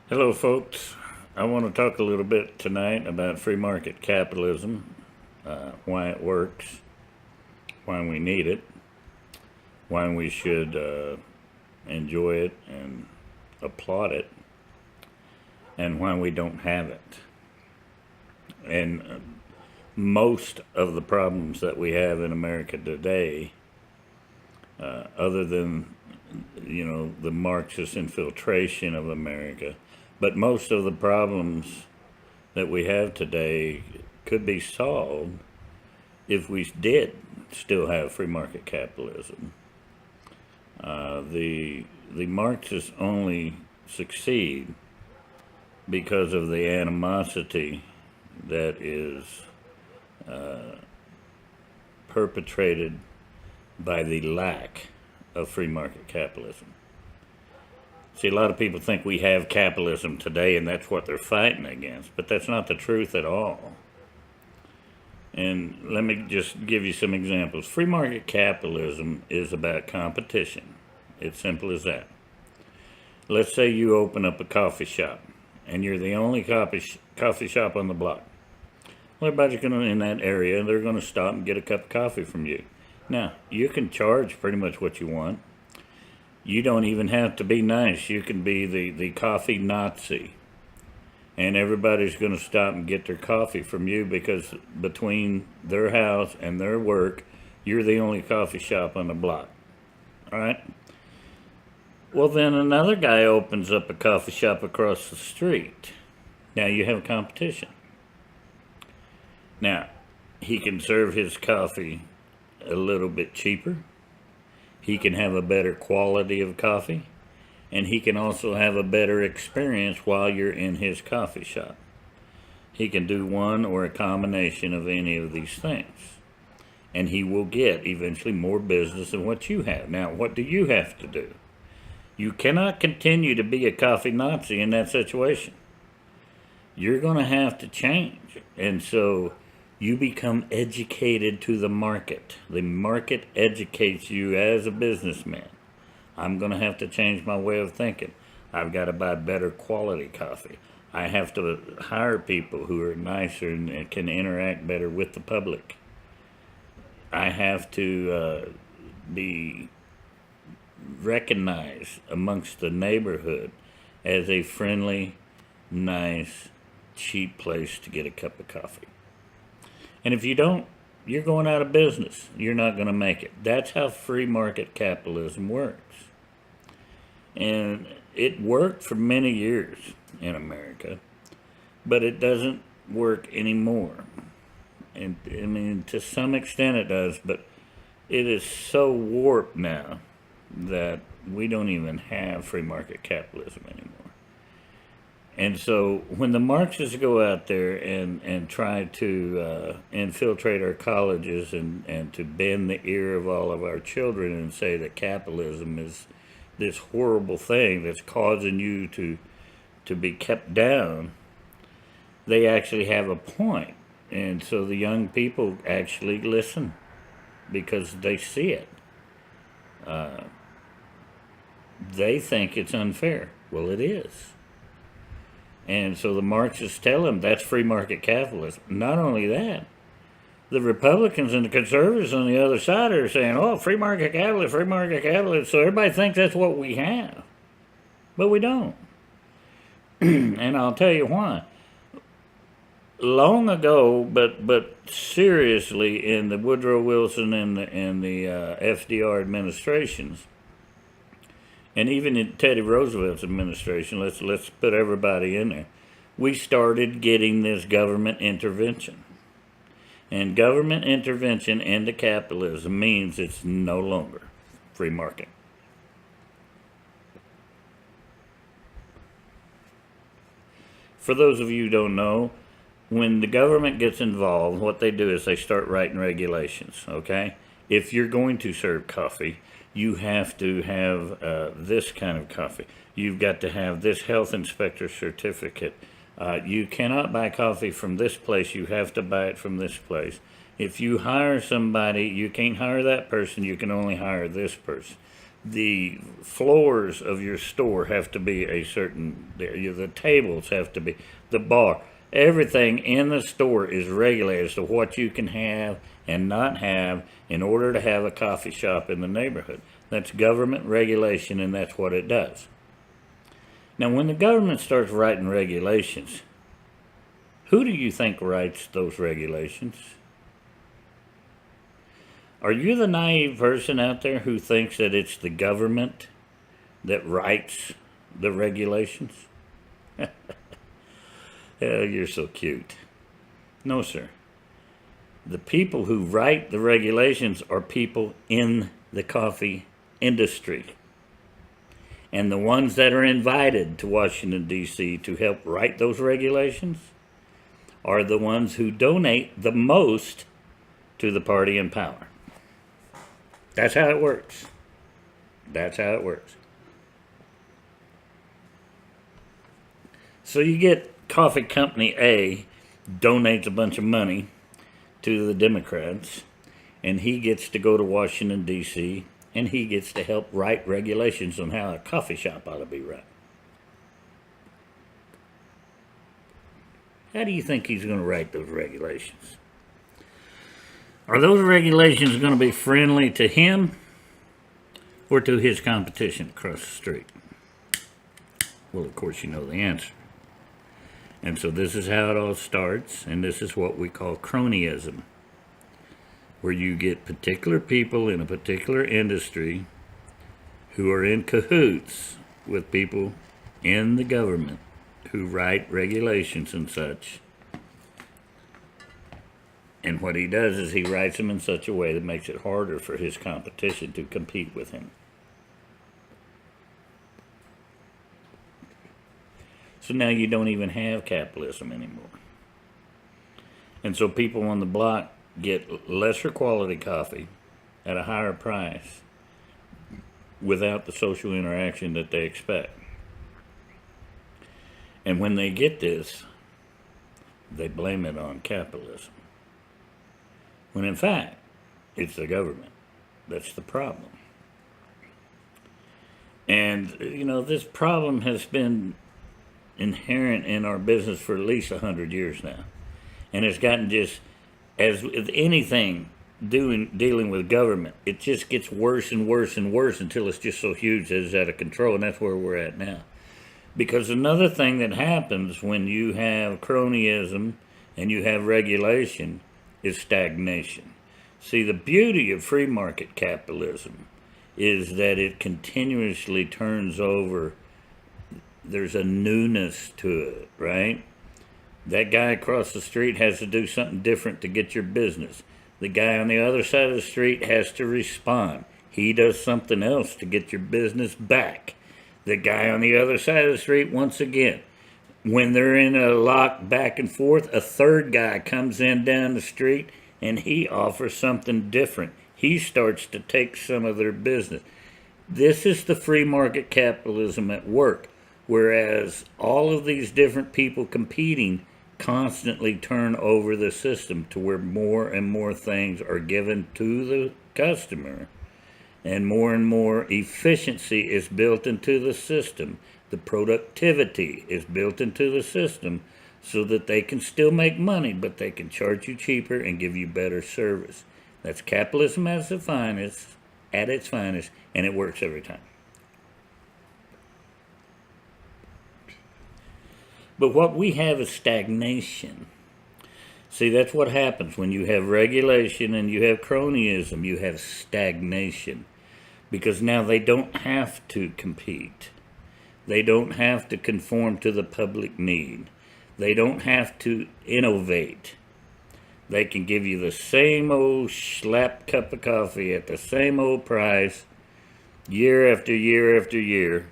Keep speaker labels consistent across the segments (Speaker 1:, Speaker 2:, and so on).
Speaker 1: Hello, folks. I want to talk a little bit tonight about free market capitalism, why it works, why we need it, why we should enjoy it and applaud it, and why we don't have it. And most of the problems that we have in America today, other than the Marxist infiltration of America, but most of the problems that we have today could be solved if we did still have free market capitalism. The Marxists only succeed because of the animosity that is perpetrated by the lack of free market capitalism. See, a lot of people think we have capitalism today and that's what they're fighting against, but that's not the truth at all. And let me just give you some examples. Free market capitalism is about competition. It's simple as that. Let's say you open up a coffee shop and you're the only coffee shop on the block. Well, everybody's going to, in that area, they're going to stop and get a cup of coffee from you. Now, you can charge pretty much what you want. You don't even have to be nice. You can be the coffee Nazi. And everybody's going to stop and get their coffee from you because between their house and their work, you're the only coffee shop on the block. All right? Well, then another guy opens up a coffee shop across the street. Now you have competition. Now, he can serve his coffee a little bit cheaper. He can have a better quality of coffee. And he can also have a better experience while you're in his coffee shop. He can do one or a combination of any of these things. And he will get eventually more business than what you have. Now, what do you have to do? You cannot continue to be a coffee Nazi in that situation. You're going to have to change. And so you become educated to the market. The market educates you as a businessman. I'm going to have to change my way of thinking. I've got to buy better quality coffee. I have to hire people who are nicer and can interact better with the public. I have to be recognized amongst the neighborhood as a friendly, nice, cheap place to get a cup of coffee. And if you don't, you're going out of business. You're not going to make it. That's how free market capitalism works. And it worked for many years in America, but it doesn't work anymore. And I mean, to some extent it does, but it is so warped now that we don't even have free market capitalism anymore. And so when the Marxists go out there and try to infiltrate our colleges and to bend the ear of all of our children and say that capitalism is this horrible thing that's causing you to be kept down, they actually have a point. And so the young people actually listen because they see it. They think it's unfair. Well, it is. And so the Marxists tell them that's free market capitalism. Not only that, the Republicans and the conservatives on the other side are saying, oh, free market capitalism, free market capitalism. So everybody thinks that's what we have. But we don't. And I'll tell you why. Long ago, but seriously, in the Woodrow Wilson and the FDR administrations, and even in Teddy Roosevelt's administration, let's put everybody in there, we started getting this government intervention. And government intervention into capitalism means it's no longer free market. For those of you who don't know, when the government gets involved, what they do is they start writing regulations, okay? If you're going to serve coffee, you have to have this kind of coffee. You've got to have this health inspector certificate. You cannot buy coffee from this place. You have to buy it from this place. If you hire somebody, you can't hire that person. You can only hire this person. the floors of your store have to be a certain, the tables have to be, the bar, everything in the store is regulated as to what you can have and not have in order to have a coffee shop in the neighborhood. That's government regulation, and that's what it does. Now, when the government starts writing regulations, who do you think writes those regulations? Are you the naive person out there who thinks that it's the government that writes the regulations? Oh, you're so cute. No, sir. The people who write the regulations are people in the coffee industry. And the ones that are invited to Washington, D.C. to help write those regulations are the ones who donate the most to the party in power. That's how it works. That's how it works. So you get coffee company A donates a bunch of money to the Democrats, and he gets to go to Washington, D.C., and he gets to help write regulations on how a coffee shop ought to be run. How do you think he's going to write those regulations? Are those regulations going to be friendly to him or to his competition across the street? Well, of course, you know the answer. And so this is how it all starts, and this is what we call cronyism, where you get particular people in a particular industry who are in cahoots with people in the government who write regulations and such. And what he does is he writes them in such a way that makes it harder for his competition to compete with him. So now you don't even have capitalism anymore. And so people on the block get lesser quality coffee at a higher price without the social interaction that they expect. And when they get this, they blame it on capitalism. When in fact, it's the government that's the problem. And, you know, this problem has been inherent in our business for at least 100 years now. And it's gotten just, as with anything dealing with government, it just gets worse and worse and worse until it's just so huge that it's out of control, and that's where we're at now. Because another thing that happens when you have cronyism and you have regulation is stagnation. See, the beauty of free market capitalism is that it continuously turns over. There's a newness to it, right? That guy across the street has to do something different to get your business. The guy on the other side of the street has to respond. He does something else to get your business back. The guy on the other side of the street, once again, when they're in a lock back and forth, a third guy comes in down the street and he offers something different. He starts to take some of their business. This is the free market capitalism at work, whereas all of these different people competing constantly turn over the system to where more and more things are given to the customer and more efficiency is built into the system. The productivity is built into the system so that they can still make money, but they can charge you cheaper and give you better service. That's capitalism at its finest, and it works every time. But what we have is stagnation. See, that's what happens when you have regulation and you have cronyism. You have stagnation. Because now they don't have to compete. They don't have to conform to the public need. They don't have to innovate. They can give you the same old slap cup of coffee at the same old price year after year after year.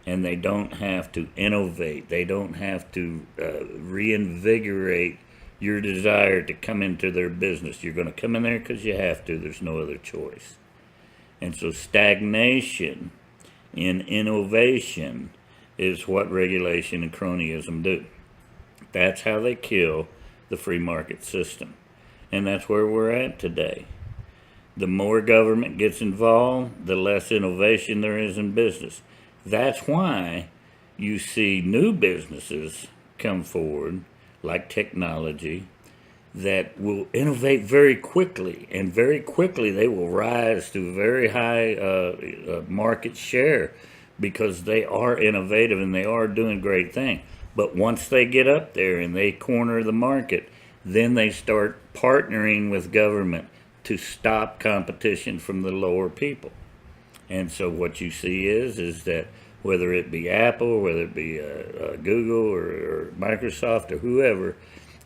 Speaker 1: And they don't have to innovate. They don't have to reinvigorate your desire to come into their business. You're going to come in there because you have to. There's no other choice. And so stagnation in innovation is what regulation and cronyism do. That's how they kill the free market system. And that's where we're at today. The more government gets involved, the less innovation there is in business. That's why you see new businesses come forward, like technology, that will innovate very quickly, and very quickly they will rise to very high market share because they are innovative and they are doing great things. But once they get up there and they corner the market, then they start partnering with government to stop competition from the lower people. And so what you see is that whether it be Apple, whether it be Google or Microsoft or whoever,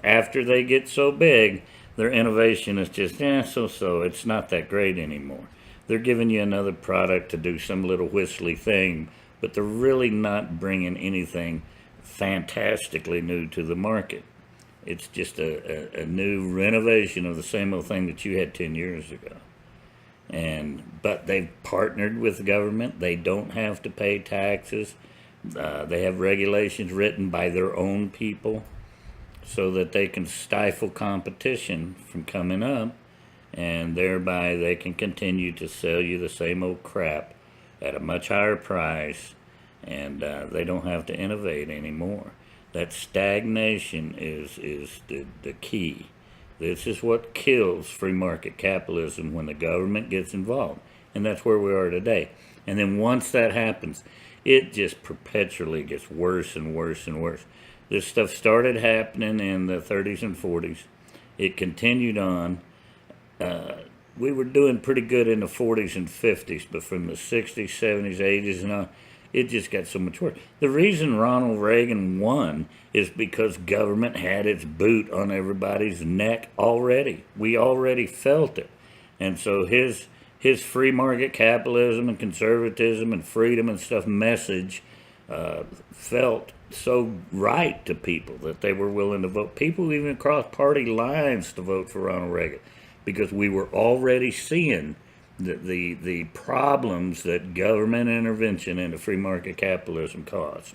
Speaker 1: after they get so big, their innovation is just so. It's not that great anymore. They're giving you another product to do some little whistly thing, but they're really not bringing anything fantastically new to the market. It's just a new renovation of the same old thing that you had 10 years ago. But they've partnered with the government. They don't have to pay taxes. They have regulations written by their own people so that they can stifle competition from coming up, and thereby they can continue to sell you the same old crap at a much higher price, and they don't have to innovate anymore. That stagnation is the key. This is what kills free market capitalism, when the government gets involved. And that's where we are today. And then once that happens, it just perpetually gets worse and worse and worse. This stuff started happening in the 30s and 40s. It continued on. We were doing pretty good in the 40s and 50s, but from the 60s, 70s, 80s, and on, it just got so much worse. The reason Ronald Reagan won is because government had its boot on everybody's neck already. We already felt it. And so his free market capitalism and conservatism and freedom and stuff message felt so right to people that they were willing to vote. People even across party lines to vote for Ronald Reagan, because we were already seeing the problems that government intervention into free market capitalism caused.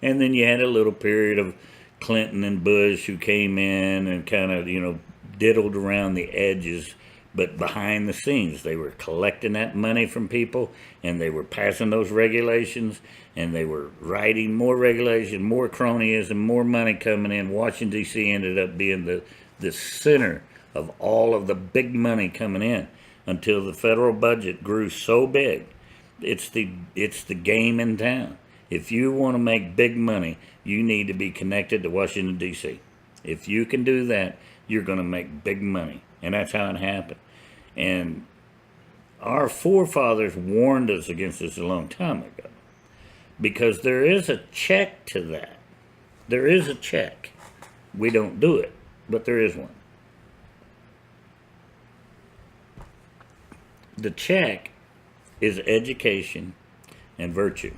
Speaker 1: And then you had a little period of Clinton and Bush who came in and kind of, diddled around the edges, but behind the scenes they were collecting that money from people, and they were passing those regulations, and they were writing more regulation, more cronyism, more money coming in. Washington, D.C. ended up being the center of all of the big money coming in, until the federal budget grew so big. It's the game in town. If you want to make big money, you need to be connected to Washington, D.C. If you can do that, you're going to make big money. And that's how it happened. And our forefathers warned us against this a long time ago, because there is a check to that. There is a check. We don't do it, but there is one. The check is education and virtue.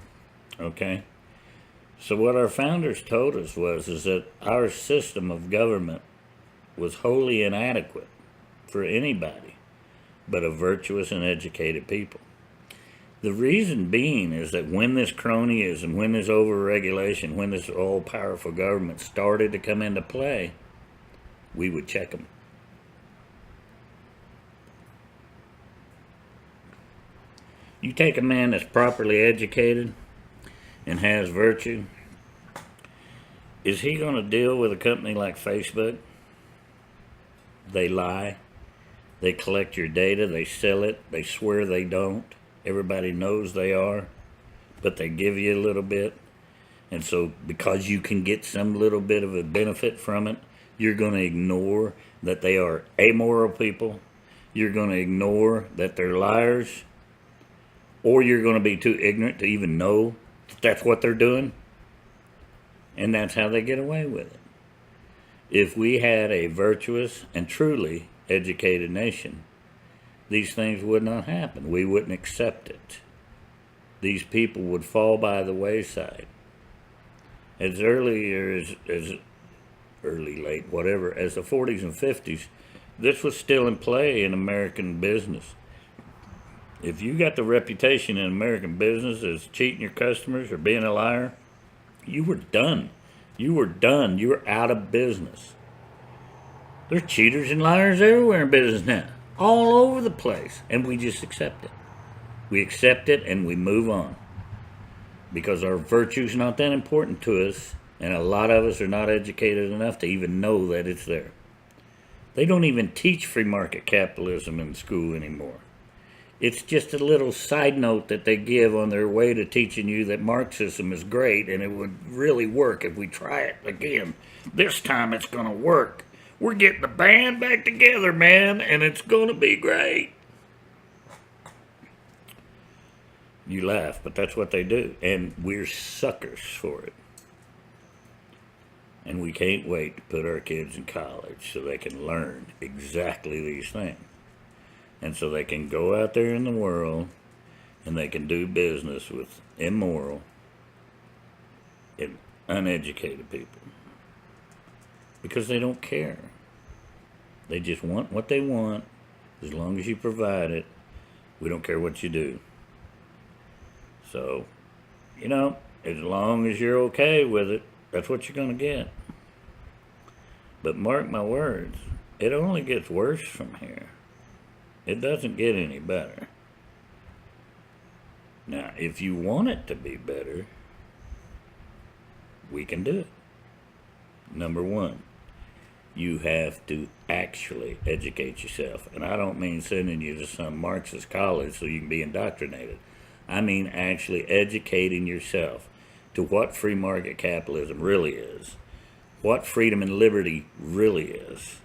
Speaker 1: Okay? So what our founders told us is that our system of government was wholly inadequate for anybody but a virtuous and educated people. The reason being is that when this cronyism, when this overregulation, when this all-powerful government started to come into play, we would check them. You take a man that's properly educated and has virtue, is he going to deal with a company like Facebook? They lie. They collect your data. They sell it. They swear they don't. Everybody knows they are, but they give you a little bit. And so because you can get some little bit of a benefit from it, you're going to ignore that they are amoral people. You're going to ignore that they're liars. Or you're going to be too ignorant to even know that that's what they're doing. And that's how they get away with it. If we had a virtuous and truly educated nation, these things would not happen. We wouldn't accept it. These people would fall by the wayside. As early, late, whatever, as the 40s and 50s, this was still in play in American business. If you got the reputation in American business as cheating your customers or being a liar, you were done. You were out of business. There's cheaters and liars everywhere in business now. all over the place, and we just accept it. We accept it and we move on because our virtue's not that important to us, and a lot of us are not educated enough to even know that it's there. They don't even teach free market capitalism in school anymore. It's just a little side note that they give on their way to teaching you that Marxism is great and it would really work if we try it again. This time it's going to work. We're getting the band back together, man, and it's going to be great. You laugh, but that's what they do, and we're suckers for it. And we can't wait to put our kids in college so they can learn exactly these things. And so they can go out there in the world and they can do business with immoral and uneducated people. Because they don't care. They just want what they want. As long as you provide it, we don't care what you do. So, as long as you're okay with it, that's what you're going to get. But mark my words, it only gets worse from here. It doesn't get any better. Now, if you want it to be better, we can do it. Number one, you have to actually educate yourself. And I don't mean sending you to some Marxist college so you can be indoctrinated. I mean actually educating yourself to what free market capitalism really is, what freedom and liberty really is,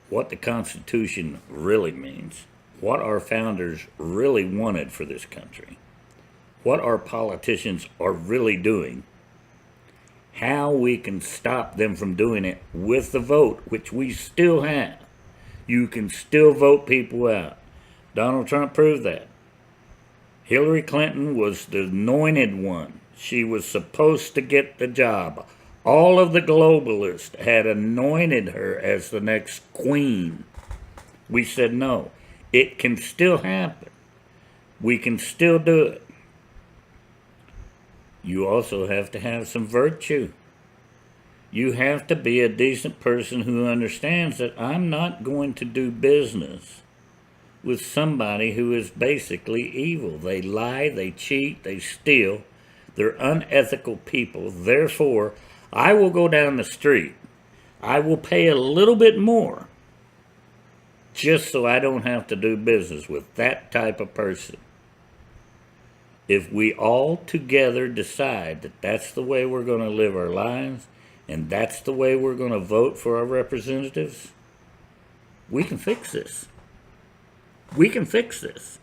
Speaker 1: what the Constitution really means, what our founders really wanted for this country, what our politicians are really doing, how we can stop them from doing it with the vote, which we still have. You can still vote people out. Donald Trump proved that. Hillary Clinton was the anointed one. She was supposed to get the job. All of the globalists had anointed her as the next queen. We said no. It can still happen. We can still do it. You also have to have some virtue. You have to be a decent person who understands that I'm not going to do business with somebody who is basically evil. They lie, they cheat, they steal. They're unethical people. Therefore, I will go down the street. I will pay a little bit more just so I don't have to do business with that type of person. If we all together decide that that's the way we're going to live our lives and that's the way we're going to vote for our representatives, we can fix this. We can fix this.